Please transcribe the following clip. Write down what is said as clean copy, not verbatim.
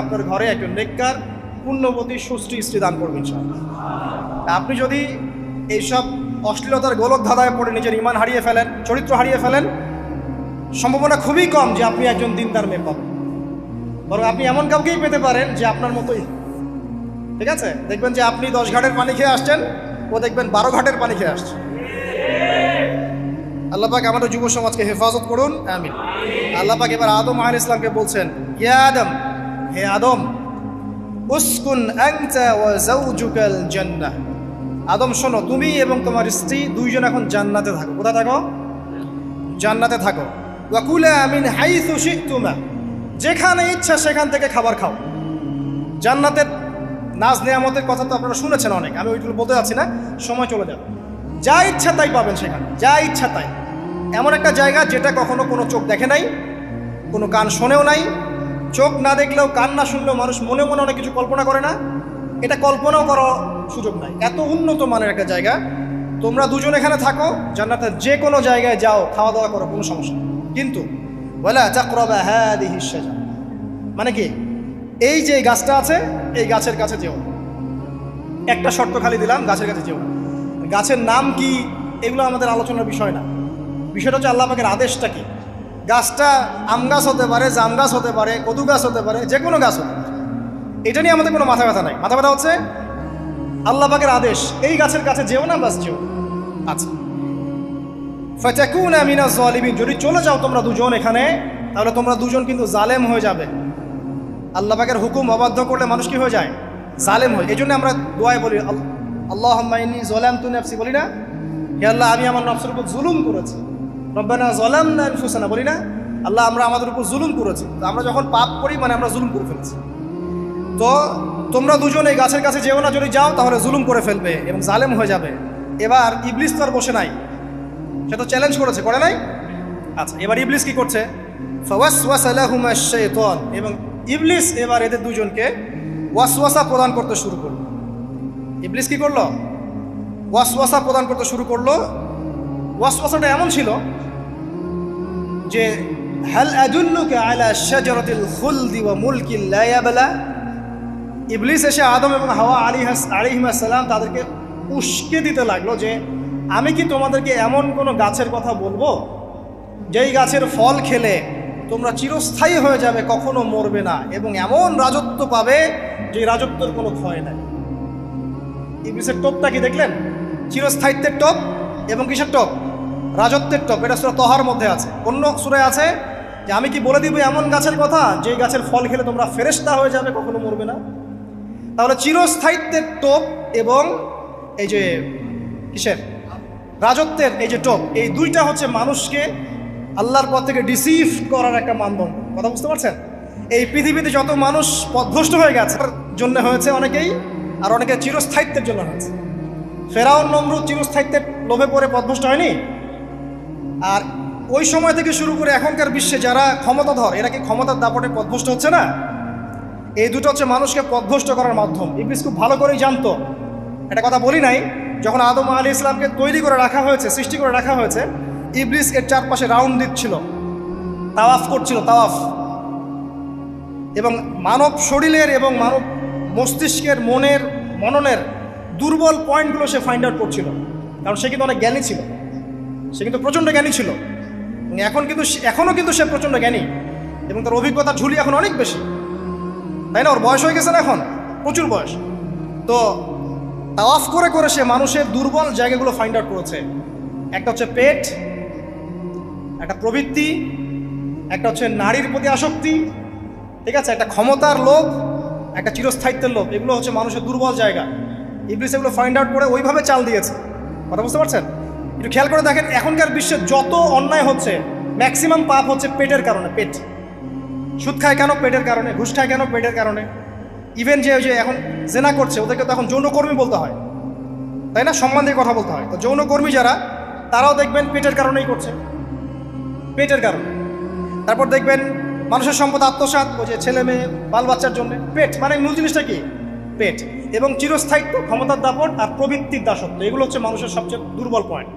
আপনার ঘরে একজন নেককার পুণ্যবতী সুষ্ঠী স্ত্রী দান করবেন ইনশাআল্লাহ। আপনি যদি এইসব অশ্লীলতার গোলক ধাঁধায় পড়ে নিজের ঈমান হারিয়ে ফেলেন, চরিত্র হারিয়ে ফেলেন, সম্ভাবনা খুবই কম যে আপনি একজন দিনদার মেয়ে পাবেন। বরং আপনি এমন কাউকেই পেতে পারেন যে আপনার মতোই, ঠিক আছে? দেখবেন যে আপনি 10 ঘাটের পানি খেয়ে আসছেন, ও দেখবেন 12 ঘাটের পানি খেয়ে আসছে। আল্লাহ পাক আমাদের যুব সমাজকে হেফাজত করুন, আমিন। আল্লাহ পাক এবার আদম আলাইহিস সালামকে বলছেন, ইয়া আদম, হে আদম, উসকুন আনতা ওয়া যাওজুকাল জান্নাহ। আদম শোনো, তুমি এবং তোমার স্ত্রী দুইজন এখন জান্নাতে থাকো। কোথায় থাকো? জান্নাতে থাকো। ওয়া কুলা মিন হাইসু শি'তুমা, যেখানে ইচ্ছা সেখান থেকে খাবার খাও। জান্নাতের নাজ নেয়ামতের কথা তো আপনারা শুনেছেন অনেক, আমি ওইগুলো বলতে যাচ্ছি না, সময় চলে যাবে। যা ইচ্ছা তাই পাবেন সেখানে, যা ইচ্ছা তাই। এমন একটা জায়গা যেটা কখনো কোনো চোখ দেখে নাই, কোনো কান শোনেও নাই। চোখ না দেখলেও, কান না শুনলেও মানুষ মনে মনে অনেক কিছু কল্পনা করে না, এটা কল্পনাও করার সুযোগ নাই। এত উন্নত মানের একটা জায়গা। তোমরা দুজন এখানে থাকো, জান্নাতের যে কোনো জায়গায় যাও, খাওয়া দাওয়া করো, কোনো সমস্যা নেই। কিন্তু ওয়ালা তাকরাবা হাদিহিশ শাজারা, মানে কি, এই যে গাছটা আছে এই গাছের কাছে যেও না। একটা শর্ত খালি দিলাম, গাছের কাছে যেও না। গাছের নাম কি এগুলো আমাদের আলোচনার বিষয় না। বিষয়টা হচ্ছে আল্লাহ পাকের আদেশটা কি। গাছটা আম গাছ হতে পারে, জাম গাছ হতে পারে, কদু গাছ হতে পারে, যে কোনো গাছ হতে পারে। এটা নিয়ে আমাদের কোনো মাথা ব্যথা নাই। মাথা ব্যথা হচ্ছে আল্লাহ পাকের আদেশ, এই গাছের কাছে যেও না, বাস যেও। আচ্ছা, ফাতাকুনা মিনাজ জালিমিন, যদি চলে যাও তোমরা দুজন এখানে, তাহলে তোমরা দুজন কিন্তু জালেম হয়ে যাবে। আল্লাহ পাকের হুকুম অবাধ্য করলে মানুষ কি হয়ে যায়? জালেম হয়। এই জন্য আমরা দোয়ায় বলি, আল্লাহুম্মা ইন্নী যালামতু নাফসি, বলি না? হে আল্লাহ, আমি আমার নফসের উপর জুলুম করেছি। রব্বানা যালামনা আনফুসানা, বলি না? আল্লাহ, আমরা আমাদের উপর জুলুম করেছি। তো আমরা যখন পাপ করি মানে আমরা জুলুম করে ফেলেছি। তো তোমরা দুজন এই গাছের কাছে যেও না, যদি যাও তাহলে জুলুম করে ফেলবে এবং জালেম হয়ে যাবে। এবার ইবলিস তো আর বসে নাই, সে তো চ্যালেঞ্জ করেছে, করে নাই? আচ্ছা, এবার ইবলিস কি করছে? ফাওয়াসওয়াসা লাহুমা শাইতান, এবং ইবলিস এবার এদের দুজনকে ওয়াসওয়াসা প্রদান করতে শুরু করলো। ইবলিস কি করলো? ওয়াসওয়াসা প্রদান করতে শুরু করলো। ওয়াসওয়াসাটা এমন ছিল যে, হাল আদুল্লুকা আলা শাজারাতিল খুলদি ওয়া মুলকিন লা ইয়াবলা। ইবলিস এসে আদম এবং হাওয়া আলাইহিস সালাম তাদেরকে উস্কে দিতে লাগলো যে, আমি কি তোমাদেরকে এমন কোনো গাছের কথা বলবো যেই গাছের ফল খেলে তোমরা চিরস্থায়ী হয়ে যাবে, কখনো মরবে না, এবং এমন রাজত্ব পাবে যে রাজত্বের কোনো ক্ষয় নাই। ইবলিসের টোপটা কি দেখলেন? চিরস্থায়িত্বের টোপ এবং কিসের টোপ? রাজত্বের টোপ। এটা সূরা তহার মধ্যে আছে। অন্য সূরায় আছে যে, আমি কি বলে দিব এমন গাছের কথা যেই গাছের ফল খেলে তোমরা ফেরেশতা হয়ে যাবে, কখনো মরবে না। তাহলে চিরস্থায়িত্বের টোপ এবং এই যে কিসের? রাজত্বের এই যে টোপ, এই দুইটা হচ্ছে মানুষকে আল্লাহর পথ থেকে ডিসিভ করার একটা মানদণ্ড। কথা বুঝতে পারছেন? এই পৃথিবীতে যত মানুষ পথভ্রষ্ট হয়ে গেছে জন্য হয়েছে অনেকেই, আর অনেকে চিরস্থায়িত্বের জন্য হয়েছে। ফেরাউন নমরুদ চিরস্থায়িত্বের লোভে পড়ে পথভ্রষ্ট হয়নি? আর ওই সময় থেকে শুরু করে এখনকার বিশ্বে যারা ক্ষমতাধর, এরা কি ক্ষমতার দাপটে পথভ্রষ্ট হচ্ছে না? এই দুটো হচ্ছে মানুষকে পথভ্রষ্ট করার মাধ্যম। ইবলিস খুব ভালো করেই জানতো। একটা কথা বলি নাই, যখন আদম আলাইহিস সালামকে তৈরি করে রাখা হয়েছে, সৃষ্টি করে রাখা হয়েছে, ইবলিস এর চারপাশে রাউন্ড দিচ্ছিল, তাওয়াফ করছিল, তাওয়াফ। এবং মানব শরীরের এবং মানব মস্তিষ্কের, মনের, মননের দুর্বল পয়েন্টগুলো সে ফাইন্ড আউট করছিল। কারণ সে কিন্তু অনেক জ্ঞানী ছিল, সে কিন্তু প্রচণ্ড জ্ঞানী ছিল। এখনও কিন্তু সে প্রচণ্ড জ্ঞানী, এবং তার অভিজ্ঞতা ঝুলি এখন অনেক বেশি, তাই না? ওর বয়স হয়ে গেছে না, এখন প্রচুর বয়স। তো তাওয়াফ করে করে সে মানুষের দুর্বল জায়গাগুলো ফাইন্ড আউট করেছে। একটা হচ্ছে পেট, একটা প্রবৃত্তি, একটা হচ্ছে নারীর প্রতি আসক্তি, ঠিক আছে, একটা ক্ষমতার লোভ, একটা চিরস্থায়িত্বের লোভ। এগুলো হচ্ছে মানুষের দুর্বল জায়গা। ইবলিস এগুলো ফাইন্ড আউট করে ওইভাবে চাল দিয়েছে। কথা বুঝতে পারছেন? একটু খেয়াল করে দেখেন, এখনকার বিশ্বে যত অন্যায় হচ্ছে, ম্যাক্সিমাম পাপ হচ্ছে পেটের কারণে। পেট। সুদ খায় কেন? পেটের কারণে। ঘুষ খায় কেন? পেটের কারণে। ইভেন যে এখন জেনা করছে, ওদেরকে তো এখন যৌনকর্মী বলতে হয়, তাই না? সম্মান দিয়ে কথা বলতে হয়। তো যৌনকর্মী যারা, তারাও দেখবেন পেটের কারণেই করছে, পেটের কারণে। তারপর দেখবেন মানুষের সম্পদ আত্মসাৎ, ওই যে ছেলে মেয়ে বাল বাচ্চার জন্য। পেট মানে মূল জিনিসটা কি? পেট। এবং চিরস্থায়িত্ব, ক্ষমতার দাপট আর প্রবৃত্তির দাসত্ব, এগুলো হচ্ছে মানুষের সবচেয়ে দুর্বল পয়েন্ট।